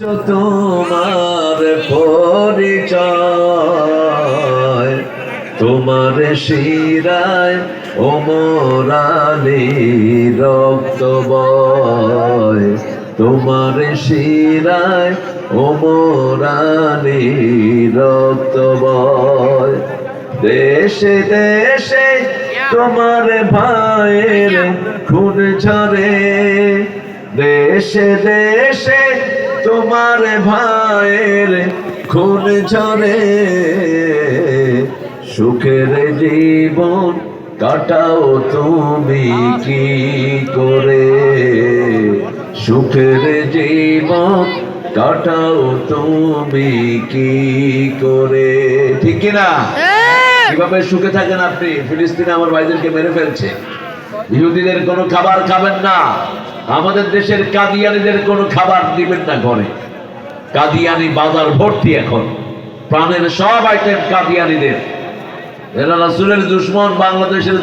তোমার পরিচয়, তোমার শিরায় ওমর আলীর রক্ত বয়, তোমার শিরায় ওমর আলীর রক্ত বয়। দেশে দেশে তোমার ভাইয়ের খুন ঝরে, দেশে দেশে তোমার ভাইয়ের খুন ঝরে। সুখের জীবন কাটাও তুমি কি করে, সুখের জীবন কাটাও তুমি কি করে। ঠিক কিনা? কিভাবে সুখে থাকেন আপনি? ফিলিস্তিনে আমার ভাইদেরকে মেরে ফেলছে। ইহুদিদের কোনো খাবার খাবেন না, আমাদের দেশের কাদিয়ানিদের কোনো খাবার দিবেন না ঘরে। কাদিয়ানি বাজার ভর্তি, এখন প্রাণের সব আইটেম কাদিয়ানিদের। এরা রাসূলের দুশমন, বাংলাদেশের